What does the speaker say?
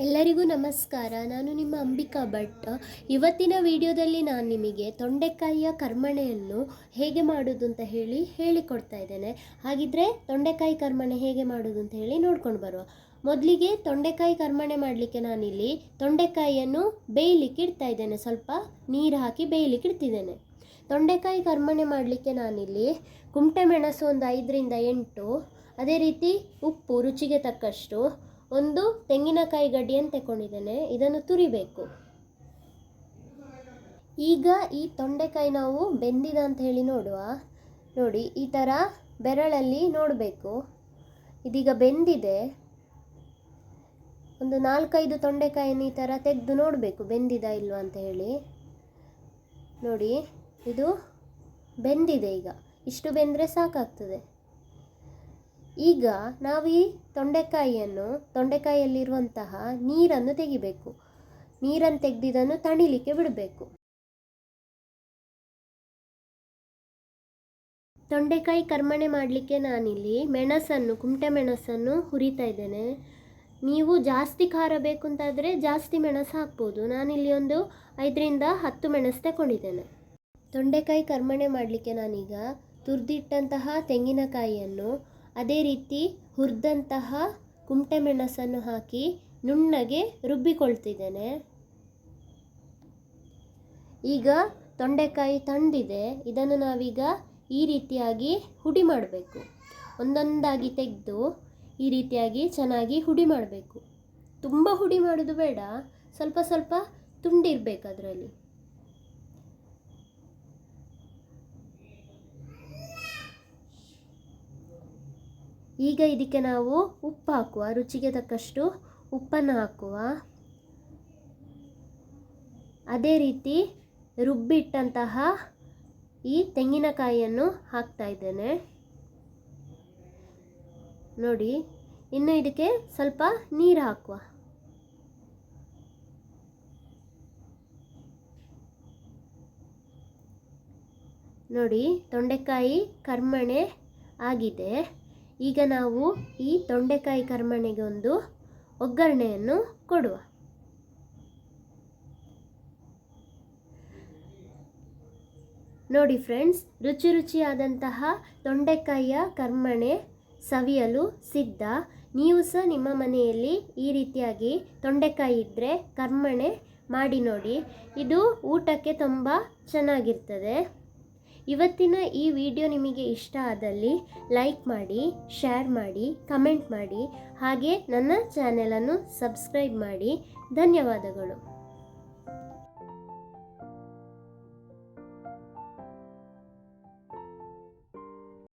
ಎಲ್ಲರಿಗೂ ನಮಸ್ಕಾರ. ನಾನು ನಿಮ್ಮ ಅಂಬಿಕಾ ಭಟ್. ಇವತ್ತಿನ ವಿಡಿಯೋದಲ್ಲಿ ನಾನು ನಿಮಗೆ ತೊಂಡೆಕಾಯಿಯ ಕರ್ಮಣೆಯನ್ನು ಹೇಗೆ ಮಾಡೋದು ಅಂತ ಹೇಳಿಕೊಡ್ತಾ ಇದ್ದೇನೆ. ಹಾಗಿದ್ರೆ ತೊಂಡೆಕಾಯಿ ಕರ್ಮಣೆ ಹೇಗೆ ಮಾಡೋದು ಅಂತ ನೋಡ್ಕೊಂಡು ಬರುವ. ಮೊದಲಿಗೆ ತೊಂಡೆಕಾಯಿ ಕರ್ಮಣೆ ಮಾಡಲಿಕ್ಕೆ ನಾನಿಲ್ಲಿ ತೊಂಡೆಕಾಯಿಯನ್ನು ಬೇಯಲಿಕ್ಕೆ ಇಡ್ತಾ ಇದ್ದೇನೆ. ಸ್ವಲ್ಪ ನೀರು ಹಾಕಿ ಬೇಯಲಿಕ್ಕೆ ಇಡ್ತಿದ್ದೇನೆ. ತೊಂಡೆಕಾಯಿ ಕರ್ಮಣೆ ಮಾಡಲಿಕ್ಕೆ ನಾನಿಲ್ಲಿ ಕುಮಟೆ ಮೆಣಸು ಒಂದು 5ರಿಂದ 8, ಅದೇ ರೀತಿ ಉಪ್ಪು ರುಚಿಗೆ ತಕ್ಕಷ್ಟು, ಒಂದು ತೆಂಗಿನಕಾಯಿ ಗಡ್ಡೆಯನ್ನು ತಗೊಂಡಿದ್ದೇನೆ. ಇದನ್ನು ತುರಿಬೇಕು. ಈಗ ಈ ತೊಂಡೆಕಾಯಿ ನಾವು ಬೆಂದಿದ ಅಂತ ನೋಡುವ. ನೋಡಿ, ಈ ಥರ ಬೆರಳಲ್ಲಿ ನೋಡಬೇಕು. ಇದೀಗ ಬೆಂದಿದೆ. ಒಂದು 4-5 ತೊಂಡೆಕಾಯಿಯನ್ನು ಈ ಥರ ತೆಗೆದು ನೋಡಬೇಕು ಬೆಂದಿದ ಇಲ್ವಾ ಅಂತ ನೋಡಿ, ಇದು ಬೆಂದಿದೆ. ಈಗ ಇಷ್ಟು ಬೆಂದರೆ ಸಾಕಾಗ್ತದೆ. ಈಗ ನಾವು ಈ ತೊಂಡೆಕಾಯಿಯಲ್ಲಿರುವಂತಹ ನೀರನ್ನು ತೆಗಿಬೇಕು. ನೀರನ್ನು ತೆಗೆದಿದ್ದನ್ನು ತಣಿಲಿಕ್ಕೆ ಬಿಡಬೇಕು. ತೊಂಡೆಕಾಯಿ ಕರ್ಮಣೆ ಮಾಡಲಿಕ್ಕೆ ನಾನಿಲ್ಲಿ ಕುಮಟೆ ಮೆಣಸನ್ನು ಹುರಿತಾ ಇದ್ದೇನೆ. ನೀವು ಜಾಸ್ತಿ ಖಾರ ಬೇಕು ಅಂತಾದರೆ ಜಾಸ್ತಿ ಮೆಣಸು ಹಾಕ್ಬೋದು. ನಾನಿಲ್ಲಿ ಒಂದು 5ರಿಂದ 10 ಮೆಣಸು ತಗೊಂಡಿದ್ದೇನೆ. ತೊಂಡೆಕಾಯಿ ಕರ್ಮಣೆ ಮಾಡಲಿಕ್ಕೆ ನಾನೀಗ ತುರಿದಿಟ್ಟಂತಹ ತೆಂಗಿನಕಾಯಿಯನ್ನು, ಅದೇ ರೀತಿ ಹುರಿದಂತಹ ಕುಮಟೆ ಮೆಣಸನ್ನು ಹಾಕಿ ನುಣ್ಣಗೆ ರುಬ್ಬಿಕೊಳ್ತಿದ್ದೇನೆ. ಈಗ ತೊಂಡೆಕಾಯಿ ತಣ್ಣದಿದೆ. ಇದನ್ನು ನಾವೀಗ ಈ ರೀತಿಯಾಗಿ ಹುಡಿ ಮಾಡಬೇಕು. ಒಂದೊಂದಾಗಿ ತೆಗೆದು ಈ ರೀತಿಯಾಗಿ ಚೆನ್ನಾಗಿ ಹುಡಿ ಮಾಡಬೇಕು. ತುಂಬ ಹುಡಿ ಮಾಡೋದು ಬೇಡ, ಸ್ವಲ್ಪ ಸ್ವಲ್ಪ ತುಂಡಿರಬೇಕು ಅದರಲ್ಲಿ. ಈಗ ಇದಕ್ಕೆ ನಾವು ಉಪ್ಪು ಹಾಕುವ. ರುಚಿಗೆ ತಕ್ಕಷ್ಟು ಉಪ್ಪನ್ನು ಹಾಕುವ. ಅದೇ ರೀತಿ ರುಬ್ಬಿಟ್ಟಂತಹ ಈ ತೆಂಗಿನಕಾಯಿಯನ್ನು ಹಾಕ್ತಾ ಇದ್ದೇನೆ. ನೋಡಿ, ಇನ್ನು ಇದಕ್ಕೆ ಸ್ವಲ್ಪ ನೀರು ಹಾಕುವ. ನೋಡಿ, ತೊಂಡೆಕಾಯಿ ಕರ್ಮಣೆ ಆಗಿದೆ. ಈಗ ನಾವು ಈ ತೊಂಡೆಕಾಯಿ ಕರ್ಮಣೆಗೆ ಒಂದು ಒಗ್ಗರಣೆಯನ್ನು ಕೊಡುವ. ನೋಡಿ ಫ್ರೆಂಡ್ಸ್, ರುಚಿಯಾದಂತಹ ತೊಂಡೆಕಾಯಿಯ ಕರ್ಮಣೆ ಸವಿಯಲು ಸಿದ್ಧ. ನೀವು ಸಹ ನಿಮ್ಮ ಮನೆಯಲ್ಲಿ ಈ ರೀತಿಯಾಗಿ ತೊಂಡೆಕಾಯಿ ಇದ್ದರೆ ಕರ್ಮಣೆ ಮಾಡಿ ನೋಡಿ. ಇದು ಊಟಕ್ಕೆ ತುಂಬ ಚೆನ್ನಾಗಿರ್ತದೆ. ಇವತ್ತಿನ ಈ ವಿಡಿಯೋ ನಿಮಗೆ ಇಷ್ಟ ಆದಲ್ಲಿ ಲೈಕ್ ಮಾಡಿ, ಶೇರ್ ಮಾಡಿ, ಕಮೆಂಟ್ ಮಾಡಿ, ಹಾಗೆ ನನ್ನ ಚಾನೆಲನ್ನು ಸಬ್ಸ್ಕ್ರೈಬ್ ಮಾಡಿ. ಧನ್ಯವಾದಗಳು.